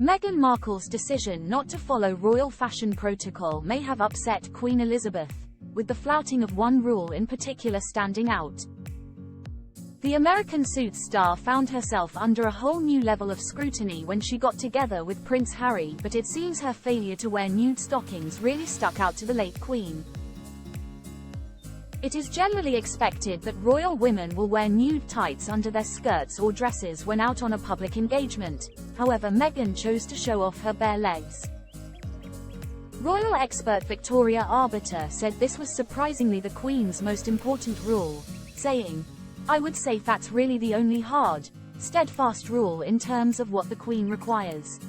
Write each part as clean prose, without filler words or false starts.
Meghan Markle's decision not to follow royal fashion protocol may have upset Queen Elizabeth, with the flouting of one rule in particular standing out. The American Suits star found herself under a whole new level of scrutiny when she got together with Prince Harry, but it seems her failure to wear nude stockings really stuck out to the late Queen. It is generally expected that royal women will wear nude tights under their skirts or dresses when out on a public engagement. However, Meghan chose to show off her bare legs. Royal expert Victoria Arbiter said this was surprisingly the Queen's most important rule, saying, "I would say that's really the only hard, steadfast rule in terms of what the Queen requires."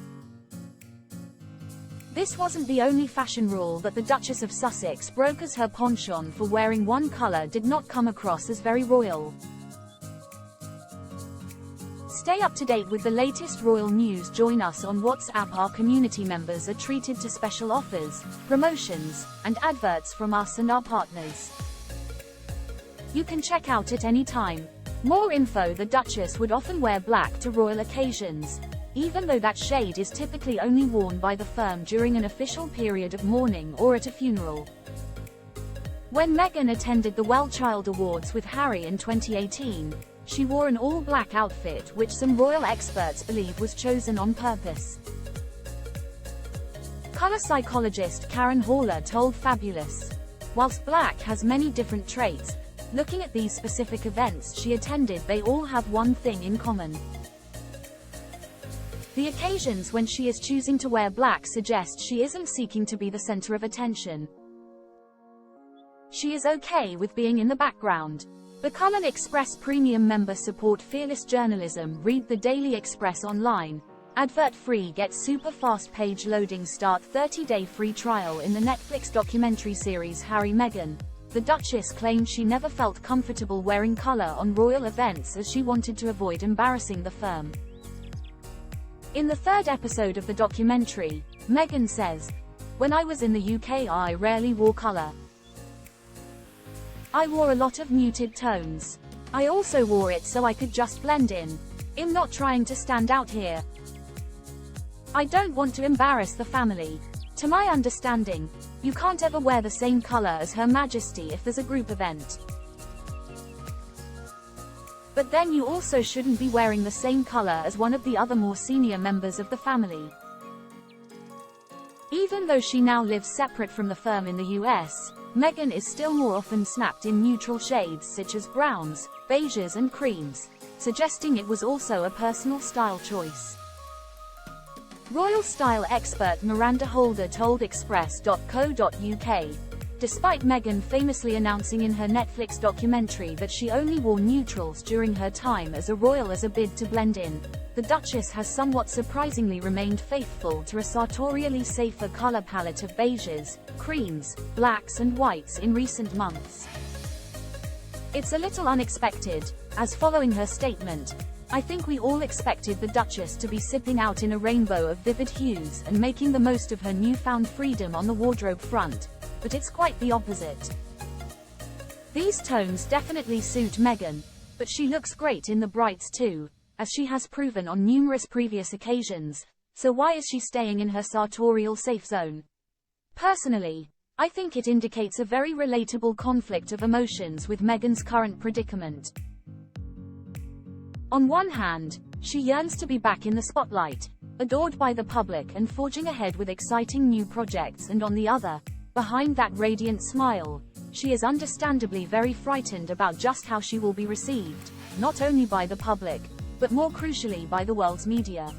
This wasn't the only fashion rule that the Duchess of Sussex broke, as her penchant for wearing one colour did not come across as very royal. Stay up to date with the latest royal news. Join us on WhatsApp. Our community members are treated to special offers, promotions, and adverts from us and our partners. You can check out at any time. More info: the Duchess would often wear black to royal occasions, even though that shade is typically only worn by the firm during an official period of mourning or at a funeral. When Meghan attended the Well Child Awards with Harry in 2018, she wore an all-black outfit which some royal experts believe was chosen on purpose. Color psychologist Karen Haller told Fabulous, "Whilst black has many different traits, looking at these specific events she attended, they all have one thing in common. The occasions when she is choosing to wear black suggest she isn't seeking to be the center of attention. She is okay with being in the background." Become an Express Premium member. Support fearless journalism. Read the Daily Express online. Advert free. Get super fast page loading. Start 30-day free trial in the Netflix documentary series Harry Meghan. The Duchess claimed she never felt comfortable wearing color on royal events as she wanted to avoid embarrassing the firm. In the third episode of the documentary, Meghan says, "When I was in the UK I rarely wore color. I wore a lot of muted tones. I also wore it so I could just blend in. I'm not trying to stand out here. I don't want to embarrass the family. To my understanding, you can't ever wear the same color as Her Majesty if there's a group event. But then you also shouldn't be wearing the same color as one of the other more senior members of the family." Even though she now lives separate from the firm in the US, Meghan is still more often snapped in neutral shades such as browns, beiges and creams, suggesting it was also a personal style choice. Royal style expert Miranda Holder told Express.co.uk, despite Meghan famously announcing in her Netflix documentary that she only wore neutrals during her time as a royal as a bid to blend in, the Duchess has somewhat surprisingly remained faithful to a sartorially safer color palette of beiges, creams, blacks and whites in recent months. It's a little unexpected, as following her statement, "I think we all expected the Duchess to be sipping out in a rainbow of vivid hues and making the most of her newfound freedom on the wardrobe front, but it's quite the opposite. These tones definitely suit Meghan, but she looks great in the brights too, as she has proven on numerous previous occasions, so why is she staying in her sartorial safe zone? Personally, I think it indicates a very relatable conflict of emotions with Meghan's current predicament. On one hand, she yearns to be back in the spotlight, adored by the public and forging ahead with exciting new projects, and on the other, behind that radiant smile, she is understandably very frightened about just how she will be received, not only by the public, but more crucially by the world's media.